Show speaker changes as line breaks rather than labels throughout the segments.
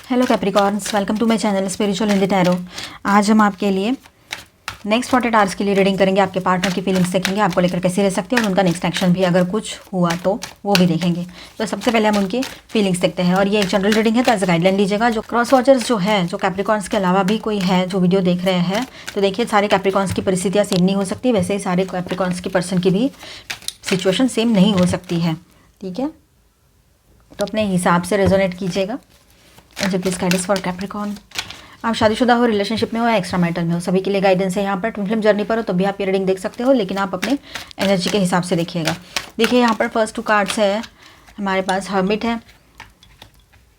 Hello capricorns, welcome to my channel spiritual in the tarot. आज हम आपके लिए नेक्स्ट 48 आवर्स के लिए रीडिंग करेंगे। आपके पार्टनर की फीलिंग्स देखेंगे, आपको लेकर कैसे रह सकते हैं और उनका नेक्स्ट एक्शन भी अगर कुछ हुआ तो वो भी देखेंगे। तो सबसे पहले हम उनकी फीलिंग्स देखते हैं और ये एक जनरल रीडिंग है तो एज अ गाइडलाइन लीजिएगा। जो क्रॉस वॉचर्स जो है, जो कैप्रिकॉर्न्स के अलावा भी कोई है जो वीडियो देख रहे हैं, तो देखिए सारे कैप्रिकॉर्न्स की परिस्थितियाँ सेम नहीं हो सकती, वैसे ही सारे कैप्रिकॉर्न्स की पर्सन की भी सिचुएशन सेम नहीं हो सकती है। ठीक है, तो अपने हिसाब से रेजोनेट कीजिएगा। जो प्लीज गाइडेंस फॉर कैप्रिकॉर्न। आप शादीशुदा हो, रिलेशनशिप में हो या एक्स्ट्रा मैरिटल में हो, सभी के लिए गाइडेंस है यहाँ पर। ट्विन फ्लेम जर्नी पर हो तो भी आप ये रीडिंग देख सकते हो, लेकिन आप अपने एनर्जी के हिसाब से देखिएगा। देखिए यहाँ पर फर्स्ट 2 कार्ड्स है हमारे पास। हर्मिट है,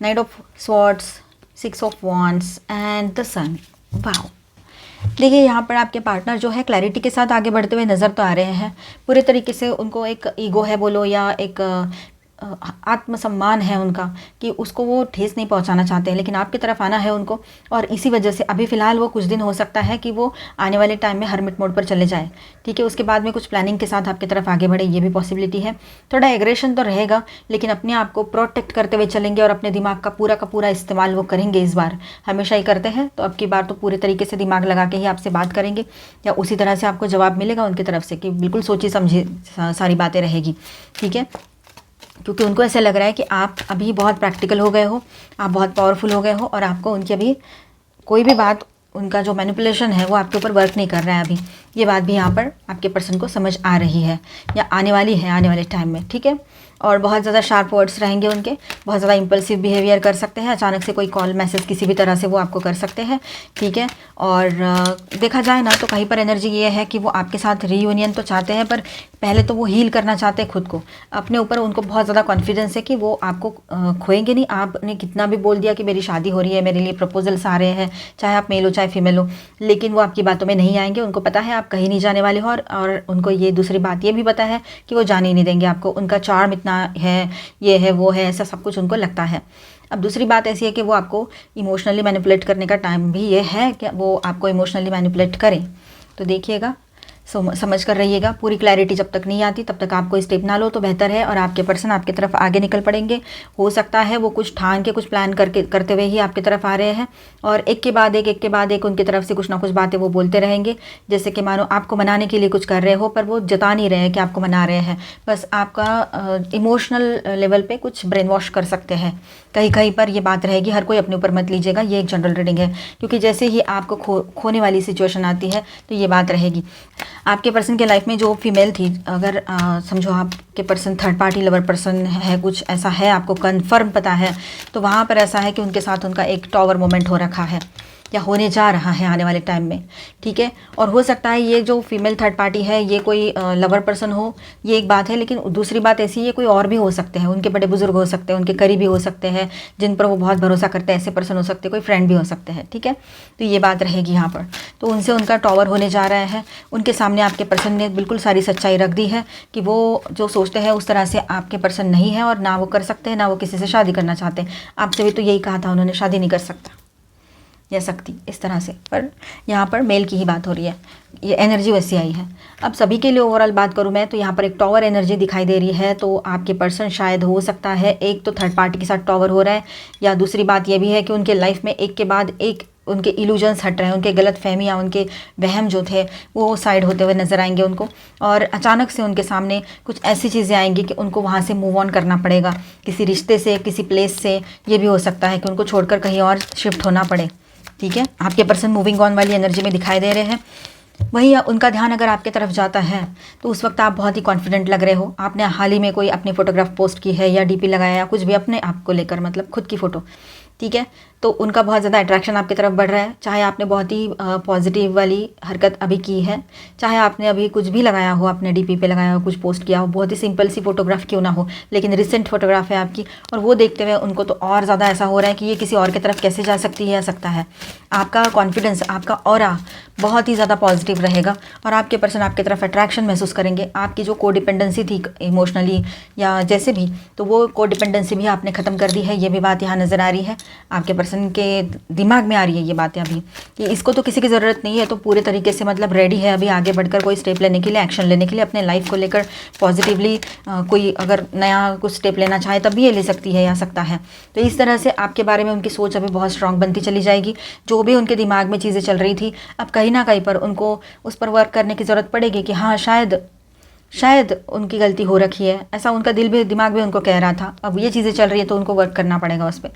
knight of swords, 6 of wands and the sun. Wow, देखिए यहाँ पर आपके पार्टनर जो है क्लैरिटी के साथ आगे बढ़ते हुए नज़र तो आ रहे हैं। पूरे तरीके से उनको एक ईगो है बोलो या एक आत्मसम्मान है उनका कि उसको वो ठेस नहीं पहुंचाना चाहते हैं, लेकिन आपकी तरफ आना है उनको। और इसी वजह से अभी फ़िलहाल वो कुछ दिन हो सकता है कि वो आने वाले टाइम में हर्मिट मोड पर चले जाए। ठीक है, उसके बाद में कुछ प्लानिंग के साथ आपकी तरफ आगे बढ़े, ये भी पॉसिबिलिटी है। थोड़ा एग्रेशन तो रहेगा, लेकिन अपने आप को प्रोटेक्ट करते हुए चलेंगे और अपने दिमाग का पूरा इस्तेमाल वो करेंगे। इस बार हमेशा ही करते हैं, तो अब की बार तो पूरे तरीके से दिमाग लगा के ही आपसे बात करेंगे या उसी तरह से आपको जवाब मिलेगा उनकी तरफ से कि बिल्कुल सोची समझी सारी बातें रहेगी। ठीक है, क्योंकि उनको ऐसा लग रहा है कि आप अभी बहुत प्रैक्टिकल हो गए हो, आप बहुत पावरफुल हो गए हो और आपको उनकी अभी कोई भी बात, उनका जो मैनिपुलेशन है वो आपके ऊपर वर्क नहीं कर रहा है अभी। ये बात भी यहाँ पर आपके पर्सन को समझ आ रही है या आने वाली है आने वाले टाइम में। ठीक है, और बहुत ज़्यादा शार्प वर्ड्स रहेंगे उनके, बहुत ज़्यादा इम्पल्सिव बिहेवियर कर सकते हैं। अचानक से कोई कॉल मैसेज किसी भी तरह से वो आपको कर सकते हैं। ठीक है, और देखा जाए ना तो कहीं पर एनर्जी ये है कि वो आपके साथ रीयूनियन तो चाहते हैं, पर पहले तो वो हील करना चाहते हैं खुद को, अपने ऊपर उनको बहुत ज़्यादा कॉन्फिडेंस है कि वो आपको खोएंगे नहीं। आपने कितना भी बोल दिया कि मेरी शादी हो रही है, मेरे लिए प्रपोजल्स आ रहे हैं, चाहे आप मेल हो चाहे फीमेल हो, लेकिन वो आपकी बातों में नहीं आएंगे। उनको पता है आप कहीं नहीं जाने वाले हो, और उनको ये दूसरी बात ये भी पता है कि वो जाने ही नहीं देंगे आपको। उनका चार्म इतना है, ये है वो है, ऐसा सब कुछ उनको लगता है। अब दूसरी बात ऐसी है कि वो आपको इमोशनली मैनिपुलेट करने का टाइम भी ये है कि वो आपको इमोशनली मैनिपुलेट करें। तो देखिएगा, समझ कर रहिएगा। पूरी क्लैरिटी जब तक नहीं आती तब तक आप कोई स्टेप ना लो तो बेहतर है, और आपके पर्सन आपकी तरफ आगे निकल पड़ेंगे। हो सकता है वो कुछ ठान के, कुछ प्लान करते हुए ही आपकी तरफ आ रहे हैं, और एक के बाद एक उनकी तरफ से कुछ ना कुछ बातें वो बोलते रहेंगे, जैसे कि मानो आपको मनाने के लिए कुछ कर रहे हो, पर वो जता नहीं रहे हैं कि आपको मना रहे हैं। बस आपका इमोशनल लेवल पे कुछ ब्रेन वॉश कर सकते हैं। कहीं कहीं पर ये बात रहेगी, हर कोई अपने ऊपर मत लीजिएगा, ये एक जनरल रीडिंग है, क्योंकि जैसे ही आपको खोने वाली सिचुएशन आती है तो ये बात रहेगी। आपके पर्सन के लाइफ में जो फीमेल थी, अगर समझो आपके person third party lover person है, कुछ ऐसा है, आपको कंफर्म पता है, तो वहाँ पर ऐसा है कि उनके साथ उनका एक टॉवर मोमेंट हो रखा है या होने जा रहा है आने वाले टाइम में। ठीक है, और हो सकता है ये जो फीमेल थर्ड पार्टी है ये कोई लवर पर्सन हो, ये एक बात है, लेकिन दूसरी बात ऐसी है कोई और भी हो सकते हैं, उनके बड़े बुजुर्ग हो सकते हैं, उनके करीबी हो सकते हैं, जिन पर वो बहुत भरोसा करते हैं, ऐसे पर्सन हो सकते हैं, कोई फ्रेंड भी हो सकते हैं। ठीक है, तो ये बात रहेगी यहाँ पर। तो उनसे उनका टॉवर होने जा रहा है। उनके सामने आपके पर्सन ने बिल्कुल सारी सच्चाई रख दी है कि वो जो सोचते हैं उस तरह से आपके पर्सन नहीं है, और ना वो कर सकते हैं, ना वो किसी से शादी करना चाहते हैं। आपसे भी तो यही कहा था उन्होंने, शादी नहीं कर सकता या सकती, इस तरह से। पर यहाँ पर मेल की ही बात हो रही है, ये एनर्जी वैसी आई है। अब सभी के लिए ओवरऑल बात करूँ मैं तो यहाँ पर एक टॉवर एनर्जी दिखाई दे रही है। तो आपके पर्सन शायद हो सकता है एक तो थर्ड पार्टी के साथ टॉवर हो रहा है, या दूसरी बात ये भी है कि उनके लाइफ में एक के बाद एक उनके इल्यूजन्स हट रहे हैं, उनके गलत फहमियाँ, उनके वहम जो थे वो साइड होते हुए नजर आएंगे उनको, और अचानक से उनके सामने कुछ ऐसी चीज़ें आएंगी कि उनको वहाँ से मूव ऑन करना पड़ेगा, किसी रिश्ते से, किसी प्लेस से। ये भी हो सकता है कि उनको छोड़कर कहीं और शिफ्ट होना पड़े। ठीक है, आपके पर्सन मूविंग ऑन वाली एनर्जी में दिखाई दे रहे हैं। वहीं उनका ध्यान अगर आपके तरफ जाता है तो उस वक्त आप बहुत ही कॉन्फिडेंट लग रहे हो। आपने हाल ही में कोई अपनी फ़ोटोग्राफ पोस्ट की है या डीपी लगाया या कुछ भी अपने आप को लेकर, मतलब खुद की फ़ोटो। ठीक है, तो उनका बहुत ज़्यादा अट्रैक्शन आपकी तरफ बढ़ रहा है। चाहे आपने बहुत ही पॉजिटिव वाली हरकत अभी की है, चाहे आपने अभी कुछ भी लगाया हो, अपने डीपी पे लगाया हो, कुछ पोस्ट किया हो, बहुत ही सिंपल सी फोटोग्राफ क्यों ना हो, लेकिन रिसेंट फोटोग्राफ है आपकी, और वो देखते हुए उनको तो और ज़्यादा ऐसा हो रहा है कि ये किसी और की तरफ कैसे जा सकती है या सकता है। आपका कॉन्फिडेंस, आपका ऑरा बहुत ही ज़्यादा पॉजिटिव रहेगा, और आपके पर्सन आपकी तरफ अट्रैक्शन महसूस करेंगे। आपकी जो कोडिपेंडेंसी थी इमोशनली या जैसे भी, तो वो कोडिपेंडेंसी भी आपने ख़त्म कर दी है, ये भी बात यहाँ नज़र आ रही है। आपके पर्सन के दिमाग में आ रही है ये बातें अभी कि इसको तो किसी की ज़रूरत नहीं है, तो पूरे तरीके से मतलब रेडी है अभी आगे बढ़कर कोई स्टेप लेने के लिए, एक्शन लेने के लिए, अपने लाइफ को लेकर पॉजिटिवली कोई अगर नया कुछ स्टेप लेना चाहे तब भी ये ले सकती है या सकता है। तो इस तरह से आपके बारे में उनकी सोच अभी बहुत स्ट्रांग बनती चली जाएगी। जो भी उनके दिमाग में चीज़ें चल रही थी, अब कहीं ना कहीं पर उनको उस पर वर्क करने की ज़रूरत पड़ेगी कि हाँ शायद उनकी गलती हो रखी है, ऐसा उनका दिल भी दिमाग भी उनको कह रहा था। अब ये चीज़ें चल रही है तो उनको वर्क करना पड़ेगा उस पर।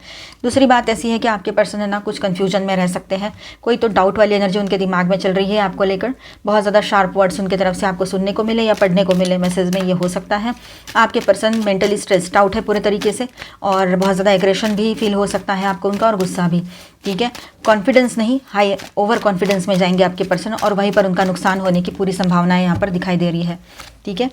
दूसरी बात ऐसी है कि आपके पर्सन है ना कुछ कन्फ्यूजन में रह सकते हैं, कोई तो डाउट वाली एनर्जी उनके दिमाग में चल रही है आपको लेकर। बहुत ज़्यादा शार्प वर्ड्स उनकी तरफ से आपको सुनने को मिले या पढ़ने को मिले मैसेज में, ये हो सकता है। आपके पर्सन मेंटली स्ट्रेस्ड आउट है पूरे तरीके से, और बहुत ज़्यादा एग्रेशन भी फील हो सकता है आपको उनका, और गुस्सा भी। ठीक है, कॉन्फिडेंस नहीं, हाई ओवर कॉन्फिडेंस में जाएंगे आपके पर्सन, और वहीं पर उनका नुकसान होने की पूरी संभावना यहाँ पर दिखाई दे रही है। ठीक है,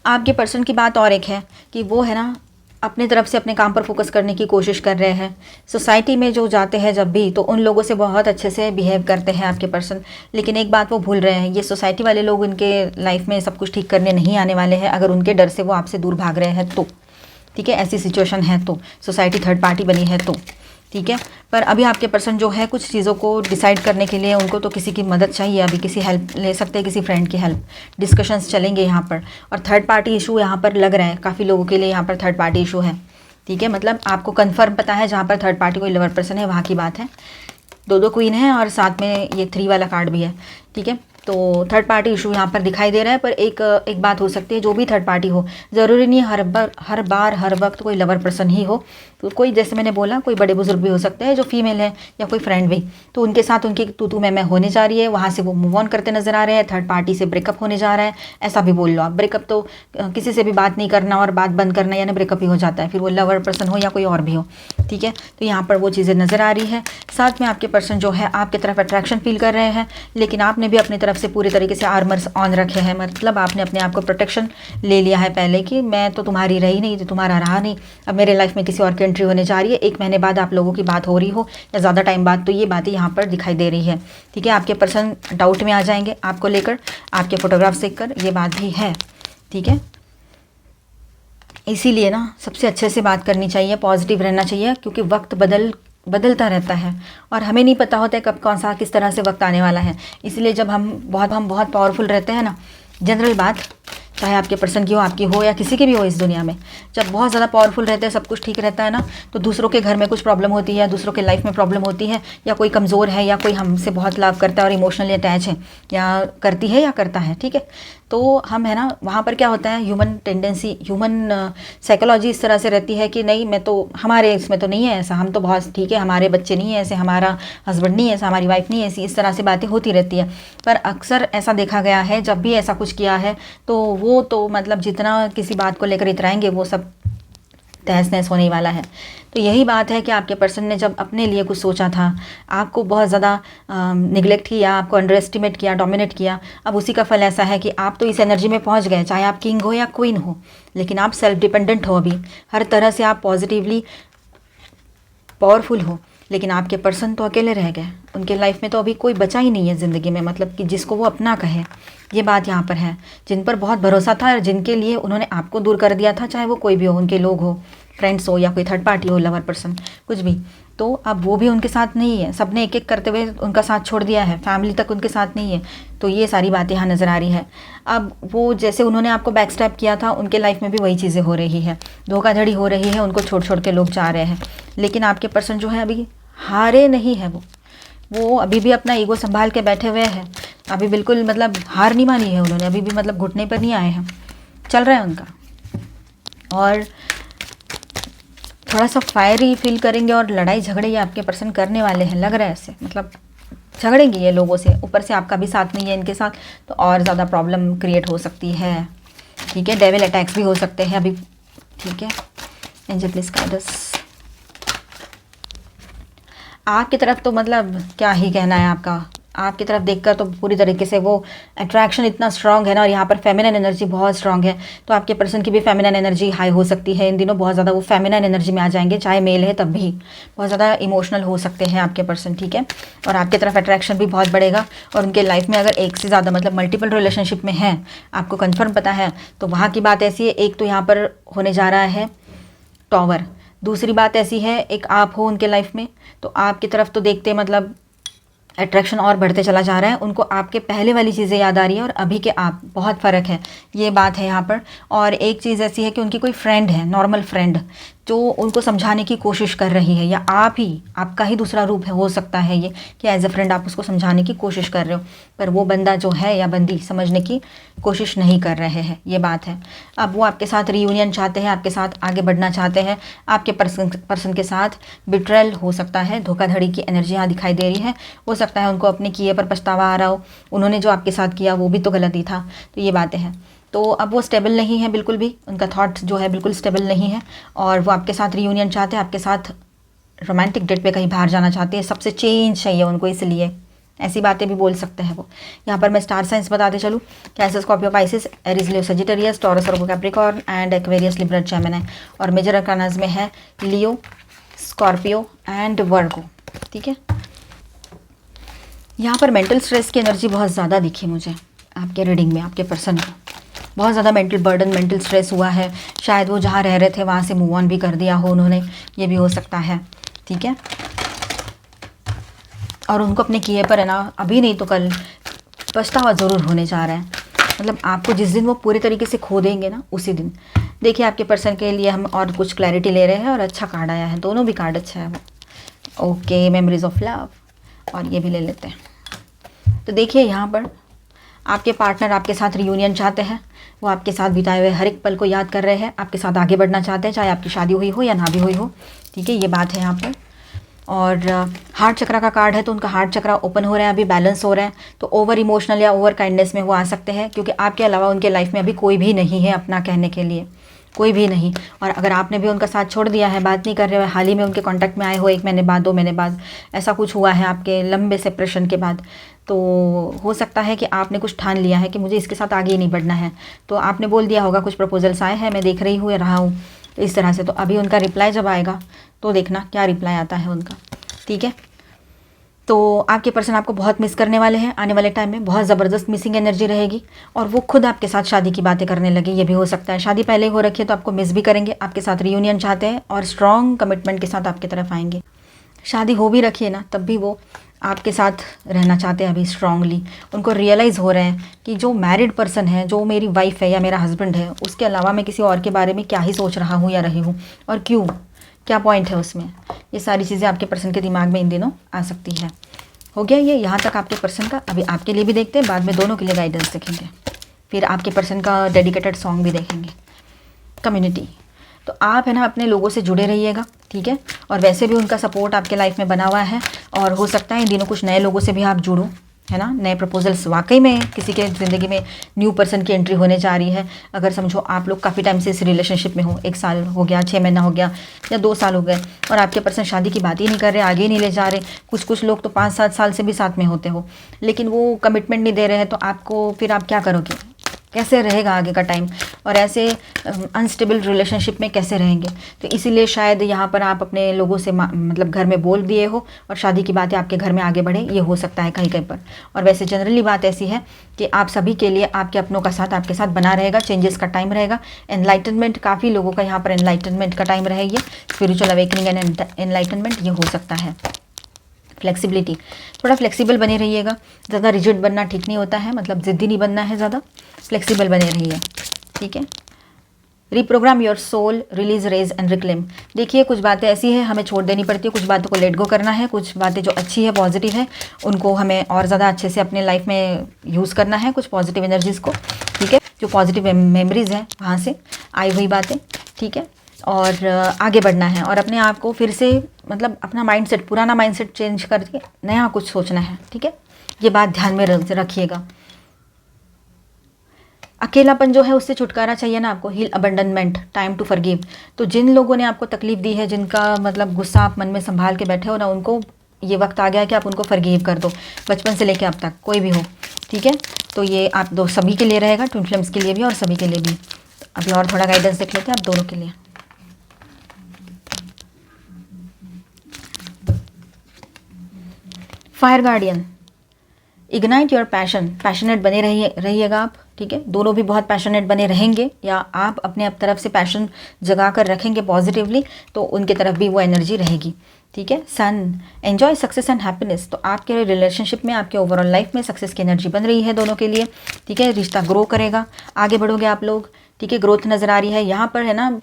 आपके पर्सन की बात और एक है कि वो है ना अपनी तरफ से अपने काम पर फोकस करने की कोशिश कर रहे हैं। सोसाइटी में जो जाते हैं जब भी, तो उन लोगों से बहुत अच्छे से बिहेव करते हैं आपके पर्सन, लेकिन एक बात वो भूल रहे हैं, ये सोसाइटी वाले लोग उनके लाइफ में सब कुछ ठीक करने नहीं आने वाले हैं अगर उनके डर से वो आपसे दूर भाग रहे हैं तो। ठीक है, ऐसी सिचुएशन है तो, सोसाइटी थर्ड पार्टी बनी है तो। ठीक है, पर अभी आपके पर्सन जो है कुछ चीज़ों को डिसाइड करने के लिए उनको तो किसी की मदद चाहिए, अभी किसी हेल्प ले सकते हैं, किसी फ्रेंड की हेल्प। डिस्कशंस चलेंगे यहाँ पर, और थर्ड पार्टी इशू यहाँ पर लग रहा है काफ़ी लोगों के लिए, यहाँ पर थर्ड पार्टी इशू है। ठीक है, मतलब आपको कंफर्म पता है जहाँ पर थर्ड पार्टी कोई लवर पर्सन है वहाँ की बात है। दो क्वीन है और साथ में ये 3 वाला कार्ड भी है। ठीक है, तो थर्ड पार्टी इशू यहाँ पर दिखाई दे रहा है। पर एक बात हो सकती है, जो भी थर्ड पार्टी हो, ज़रूरी नहीं हर वक्त कोई लवर पर्सन ही हो। तो कोई, जैसे मैंने बोला, कोई बड़े बुजुर्ग भी हो सकते हैं जो फीमेल है, या कोई फ्रेंड भी, तो उनके साथ उनकी तू मैं होने जा रही है, वहाँ से वो मूव ऑन करते नजर आ रहे हैं, थर्ड पार्टी से ब्रेकअप होने जा रहा है, ऐसा भी बोल लो आप। ब्रेकअप तो किसी से भी बात नहीं करना और बात बंद करना, यानी ब्रेकअप ही हो जाता है, फिर वो लवर पर्सन हो या कोई और भी हो। ठीक है, तो यहाँ पर वो चीज़ें नज़र आ रही है। साथ में आपके पर्सन जो है आपकी तरफ अट्रैक्शन फील कर रहे हैं, लेकिन आपने भी अपनी तरफ से पूरी तरीके से आर्मर्स ऑन रखे हैं, मतलब आपने अपने आप को प्रोटेक्शन ले लिया है पहले कि मैं तो तुम्हारी रही नहीं, तो तुम्हारा रहा नहीं, अब मेरे लाइफ में किसी और की एंट्री होने जा रही है। 1 महीने बाद आप लोगों की बात हो रही हो या ज़्यादा टाइम बाद, तो ये बातें यहाँ पर दिखाई दे रही है। ठीक है, आपके पर्सन डाउट में आ जाएंगे आपको लेकर, आपके फोटोग्राफ्स देखकर, ये बात भी है। ठीक है, इसीलिए ना सबसे अच्छे से बात करनी चाहिए, पॉजिटिव रहना चाहिए, क्योंकि वक्त बदलता रहता है और हमें नहीं पता होता है कब कौन सा किस तरह से वक्त आने वाला है। इसलिए जब हम बहुत पावरफुल रहते हैं ना, जनरल बात, चाहे आपके पर्सन की हो, आपकी हो, या किसी की भी हो इस दुनिया में, जब बहुत ज़्यादा पावरफुल रहते हैं, सब कुछ ठीक रहता है ना, तो दूसरों के घर में कुछ प्रॉब्लम होती है, या दूसरों के लाइफ में प्रॉब्लम होती है, या कोई कमज़ोर है, या कोई हमसे बहुत लव करता है और इमोशनली अटैच है, या करती है या करता है। ठीक है, तो हम है ना, वहाँ पर क्या होता है, ह्यूमन टेंडेंसी, ह्यूमन साइकोलॉजी इस तरह से रहती है कि नहीं, मैं तो, हमारे इसमें तो नहीं है ऐसा, हम तो बहुत ठीक है, हमारे बच्चे नहीं है ऐसे, हमारा हस्बैंड नहीं है ऐसा, हमारी वाइफ नहीं है ऐसी, इस तरह से बातें होती रहती है। पर अक्सर ऐसा देखा गया है, जब भी ऐसा कुछ किया है तो वो तो मतलब जितना किसी बात को लेकर इतराएंगे, वो सब तहस नहस होने वाला है। तो यही बात है कि आपके पर्सन ने जब अपने लिए कुछ सोचा था, आपको बहुत ज़्यादा निगलेक्ट किया, आपको अंडर एस्टिमेट किया, डोमिनेट किया, अब उसी का फल ऐसा है कि आप तो इस एनर्जी में पहुंच गए, चाहे आप किंग हो या क्वीन हो, लेकिन आप सेल्फ डिपेंडेंट हो, अभी हर तरह से आप पॉजिटिवली पावरफुल हो। लेकिन आपके पर्सन तो अकेले रह गए, उनके लाइफ में तो अभी कोई बचा ही नहीं है ज़िंदगी में, मतलब कि जिसको वो अपना कहे, ये बात यहाँ पर है। जिन पर बहुत भरोसा था और जिनके लिए उन्होंने आपको दूर कर दिया था, चाहे वो कोई भी हो, उनके लोग हो, फ्रेंड्स हो, या कोई थर्ड पार्टी हो, लवर पर्सन, कुछ भी, तो अब वो भी उनके साथ नहीं है। सबने एक एक करते हुए उनका साथ छोड़ दिया है, फैमिली तक उनके साथ नहीं है। तो ये सारी बातें यहाँ नज़र आ रही है। अब वो जैसे उन्होंने आपको बैक स्टैप किया था, उनके लाइफ में भी वही चीज़ें हो रही है, धोखाधड़ी हो रही है, उनको छोड़ के लोग जा रहे हैं। लेकिन आपके पर्सन जो है अभी हारे नहीं है, वो अभी भी अपना ईगो संभाल के बैठे हुए हैं, अभी बिल्कुल मतलब हार नहीं मानी है उन्होंने, अभी भी मतलब घुटने पर नहीं आए हैं, चल रहा है उनका। और थोड़ा सा फायरी फील करेंगे, और लड़ाई झगड़े ये आपके पर्सन करने वाले हैं, लग रहा है ऐसे, मतलब झगड़ेंगे ये लोगों से। ऊपर से आपका भी साथ नहीं है इनके साथ, तो और ज़्यादा प्रॉब्लम क्रिएट हो सकती है। ठीक है, डेविल अटैक्स भी हो सकते हैं अभी। ठीक है, एंजल प्लीज गाइड अस। आपकी तरफ तो मतलब क्या ही कहना है आपका, आपकी तरफ देखकर तो पूरी तरीके से वो अट्रैक्शन इतना स्ट्रांग है ना, और यहाँ पर फेमिनिन एनर्जी बहुत स्ट्रांग है, तो आपके पर्सन की भी फेमिनिन एनर्जी हाई हो सकती है इन दिनों, बहुत ज़्यादा वो फेमिनिन एनर्जी में आ जाएंगे, चाहे मेल है तब भी बहुत ज़्यादा इमोशनल हो सकते हैं आपके पर्सन। ठीक है, और आपकी तरफ अट्रैक्शन भी बहुत बढ़ेगा, और उनके लाइफ में अगर एक से ज़्यादा मतलब मल्टीपल रिलेशनशिप में हैं, आपको कन्फर्म पता है, तो वहाँ की बात ऐसी है, एक तो यहाँ पर होने जा रहा है टॉवर, दूसरी बात ऐसी है, एक आप हो उनके लाइफ में, तो आपकी तरफ तो देखते मतलब अट्रैक्शन और बढ़ते चला जा रहा है। उनको आपके पहले वाली चीज़ें याद आ रही है और अभी के आप, बहुत फ़र्क है, ये बात है यहाँ पर। और एक चीज़ ऐसी है कि उनकी कोई फ्रेंड है, नॉर्मल फ्रेंड, जो उनको समझाने की कोशिश कर रही है, या आप ही, आपका ही दूसरा रूप है, हो सकता है ये कि एज अ फ्रेंड आप उसको समझाने की कोशिश कर रहे हो, पर वो बंदा जो है या बंदी समझने की कोशिश नहीं कर रहे हैं, ये बात है। अब वो आपके साथ रियूनियन चाहते हैं, आपके साथ आगे बढ़ना चाहते हैं, आपके पर्सन के साथ बिट्रेल हो सकता है, धोखाधड़ी की एनर्जी यहाँ दिखाई दे रही है। हो सकता है उनको अपने किए पर पछतावा आ रहा हो, उन्होंने जो आपके साथ किया वो भी तो गलत ही था, तो ये बातें हैं। तो अब वो स्टेबल नहीं है बिल्कुल भी, उनका थॉट जो है बिल्कुल स्टेबल नहीं है, और वो आपके साथ रियूनियन चाहते हैं, आपके साथ रोमांटिक डेट पे कहीं बाहर जाना चाहते हैं, सबसे चेंज चाहिए उनको, इसलिए ऐसी बातें भी बोल सकते हैं वो। यहाँ पर मैं स्टार साइंस बताते चलूँ, cancer, Scorpio, Pisces, Aries, Leo, Sagittarius, taurus, Virgo, Capricorn and Aquarius, Libra, Gemini. और मेजर अरकानाज में है लियो, स्कॉर्पियो एंड वर्गो। ठीक है, यहाँ पर मेंटल स्ट्रेस की एनर्जी बहुत ज़्यादा दिखी मुझे आपके रीडिंग में। आपके पर्सन को बहुत ज़्यादा मेंटल बर्डन, मेंटल स्ट्रेस हुआ है। शायद वो जहाँ रह रहे थे वहाँ से मूव ऑन भी कर दिया हो उन्होंने, ये भी हो सकता है। ठीक है, और उनको अपने किए पर है ना, अभी नहीं तो कल पछतावा ज़रूर होने जा रहा है। मतलब आपको जिस दिन वो पूरे तरीके से खो देंगे ना, उसी दिन। देखिए, आपके पर्सन के लिए हम और कुछ क्लैरिटी ले रहे हैं, और अच्छा कार्ड आया है, दोनों भी कार्ड अच्छा है वो। ओके, मेमोरीज ऑफ लव, और ये भी ले लेते हैं। तो देखिए, यहाँ पर आपके पार्टनर आपके साथ रियूनियन चाहते हैं, वो आपके साथ बिताए हुए हर एक पल को याद कर रहे हैं, आपके साथ आगे बढ़ना चाहते हैं, चाहे आपकी शादी हुई हो या ना भी हुई हो। ठीक है, ये बात है यहाँ पर। और हार्ट चक्रा का कार्ड है, तो उनका हार्ट चक्रा ओपन हो रहा है, अभी बैलेंस हो रहा है। तो ओवर इमोशनल या ओवर काइंडनेस में वो आ सकते हैं, क्योंकि आपके अलावा उनके लाइफ में अभी कोई भी नहीं है अपना कहने के लिए, कोई भी नहीं। और अगर आपने भी उनका साथ छोड़ दिया है, बात नहीं कर रहे हो, हाल ही में उनके कांटेक्ट में आए हो, 1 महीने बाद, 2 महीने बाद, ऐसा कुछ हुआ है आपके लंबे सेपरेशन के बाद, तो हो सकता है कि आपने कुछ ठान लिया है कि मुझे इसके साथ आगे ही नहीं बढ़ना है। तो आपने बोल दिया होगा, कुछ प्रपोजल्स आए हैं, मैं देख रही हूँ, रहा हूँ, इस तरह से। तो अभी उनका रिप्लाई जब आएगा तो देखना क्या रिप्लाई आता है उनका। ठीक है, तो आपके पर्सन आपको बहुत मिस करने वाले हैं आने वाले टाइम में, बहुत ज़बरदस्त मिसिंग एनर्जी रहेगी, और वो खुद आपके साथ शादी की बातें करने लगे, ये भी हो सकता है। शादी पहले हो रखी है तो आपको मिस भी करेंगे, आपके साथ रियूनियन चाहते हैं, और स्ट्रॉन्ग कमिटमेंट के साथ आपकी तरफ आएंगे। शादी हो भी रखी है ना, तब भी वो आपके साथ रहना चाहते हैं अभी स्ट्रांगली। उनको रियलाइज़ हो रहे हैं कि जो मैरिड पर्सन है, जो मेरी वाइफ है या मेरा हस्बैंड है, उसके अलावा मैं किसी और के बारे में क्या ही सोच रहा हूँ या रही हूँ, और क्यों, क्या पॉइंट है उसमें। ये सारी चीज़ें आपके पर्सन के दिमाग में इन दिनों आ सकती है। हो गया ये यहाँ तक आपके पर्सन का। अभी आपके लिए भी देखते हैं, बाद में दोनों के लिए गाइडेंस देखेंगे, फिर आपके पर्सन का डेडिकेटेड सॉन्ग भी देखेंगे। कम्युनिटी, तो आप है ना अपने लोगों से जुड़े रहिएगा। ठीक है, और वैसे भी उनका सपोर्ट आपके लाइफ में बना हुआ है, और हो सकता है इन दिनों कुछ नए लोगों से भी आप जुड़ो, है ना। नए प्रपोजल्स, वाकई में किसी के ज़िंदगी में न्यू पर्सन की एंट्री होने जा रही है। अगर समझो आप लोग काफ़ी टाइम से इस रिलेशनशिप में हो, 1 साल हो गया, 6 महीना हो गया, या 2 साल हो गए, और आपके पर्सन शादी की बात ही नहीं कर रहे, आगे नहीं ले जा रहे। कुछ लोग तो 5-7 साल से भी साथ में होते हो, लेकिन वो कमिटमेंट नहीं दे रहे हैं, तो आपको फिर आप क्या करोगे, कैसे रहेगा आगे का टाइम, और ऐसे अनस्टेबल रिलेशनशिप में कैसे रहेंगे। तो इसीलिए शायद यहाँ पर आप अपने लोगों से मतलब घर में बोल दिए हो, और शादी की बातें आपके घर में आगे बढ़े, ये हो सकता है कहीं कहीं पर। और वैसे जनरली बात ऐसी है कि आप सभी के लिए आपके अपनों का साथ आपके साथ बना रहेगा, चेंजेस का टाइम रहेगा, एनलाइटनमेंट, काफ़ी लोगों का यहाँ पर एनलाइटनमेंट का टाइम रहेगी, स्पिरिचुअल अवेकनिंग एंड एनलाइटनमेंट, ये हो सकता है। फ्लेक्सिबिलिटी, थोड़ा फ्लेक्सिबल बने रहिएगा, ज़्यादा रिजिड बनना ठीक नहीं होता है, मतलब ज़िद्दी नहीं बनना है, ज़्यादा फ्लेक्सिबल बने रहिए। ठीक है, reprogram your soul, release, raise and reclaim. देखिए, कुछ बातें ऐसी है हमें छोड़ देनी पड़ती है, कुछ बातों को लेट गो करना है, कुछ बातें जो अच्छी है, पॉजिटिव है, उनको हमें और ज़्यादा अच्छे से अपने लाइफ में यूज़ करना है, कुछ पॉजिटिव एनर्जीज़ को। ठीक है, जो पॉजिटिव मेमोरीज हैं वहाँ से आई हुई बातें। ठीक है, और आगे बढ़ना है, और अपने आप को फिर से, मतलब अपना माइंडसेट, पुराना माइंडसेट चेंज करके नया कुछ सोचना है। ठीक है, ये बात ध्यान में रखिएगा। अकेलापन जो है उससे छुटकारा चाहिए ना आपको, हील, अबंडनमेंट, टाइम टू फॉरगिव। तो जिन लोगों ने आपको तकलीफ दी है, जिनका मतलब गुस्सा आप मन में संभाल के बैठे हो ना, उनको ये वक्त आ गया है कि आप उनको फॉरगिव कर दो, बचपन से लेके अब तक, कोई भी हो। ठीक है, तो ये आप दो सभी के लिए रहेगा, ट्विन फ्लेम्स के लिए भी और सभी के लिए भी। अभी और थोड़ा गाइडेंस देख लेते हैं आप दोनों के लिए। Fire guardian, ignite your passion, passionate बने रहिएगा आप, ठीक है। दोनों भी बहुत पैशनेट बने रहेंगे या आप अपने तरफ से पैशन जगा कर रखेंगे पॉजिटिवली, तो उनके तरफ भी वो एनर्जी रहेगी, ठीक है। सन, एन्जॉय सक्सेस एंड हैप्पीनेस, तो आपके रिलेशनशिप में, आपके ओवरऑल लाइफ में सक्सेस की एनर्जी बन रही है दोनों के लिए, ठीक है। रिश्ता ग्रो करेगा, आगे बढ़ोगे आप लोग, ठीक है। ग्रोथ नज़र आ रही है यहाँ पर, है ना।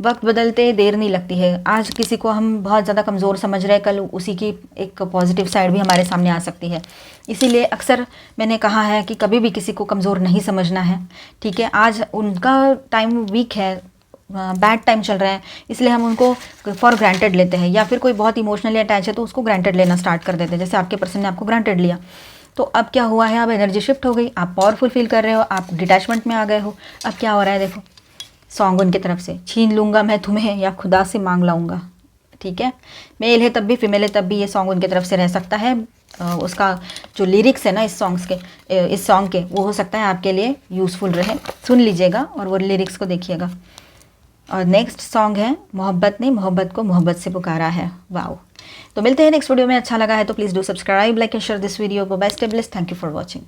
वक्त बदलते देर नहीं लगती है। आज किसी को हम बहुत ज़्यादा कमज़ोर समझ रहे हैं, कल उसी की एक पॉजिटिव साइड भी हमारे सामने आ सकती है। इसीलिए अक्सर मैंने कहा है कि कभी भी किसी को कमज़ोर नहीं समझना है, ठीक है। आज उनका टाइम वीक है, बैड टाइम चल रहा है, इसलिए हम उनको फॉर ग्रांटेड लेते हैं, या फिर कोई बहुत इमोशनली अटैच है तो उसको ग्रांटेड लेना स्टार्ट कर देते हैं, जैसे आपके पर्सन ने आपको ग्रांटेड लिया। तो अब क्या हुआ है, अब एनर्जी शिफ्ट हो गई, आप पावरफुल फील कर रहे हो, आप डिटैचमेंट में आ गए हो। अब क्या हो रहा है, देखो सॉन्ग उनकी तरफ से, छीन लूँगा मैं तुम्हें या खुदा से मांग लाऊंगा, ठीक है। मेल है तब भी, फीमेल है तब भी, ये सॉन्ग उनकी तरफ से रह सकता है। उसका जो लिरिक्स है ना इस सॉन्ग के, वो हो सकता है आपके लिए यूज़फुल रहे। सुन लीजिएगा और वो लिरिक्स को देखिएगा। और नेक्स्ट सॉन्ग है, मोहब्बत ने मोहब्बत को मोहब्बत से पुकारा है। वाओ। तो मिलते हैं नेक्स्ट वीडियो में। अच्छा लगा है तो please do subscribe, like and share this video. Bye, stay blessed, thank you for watching.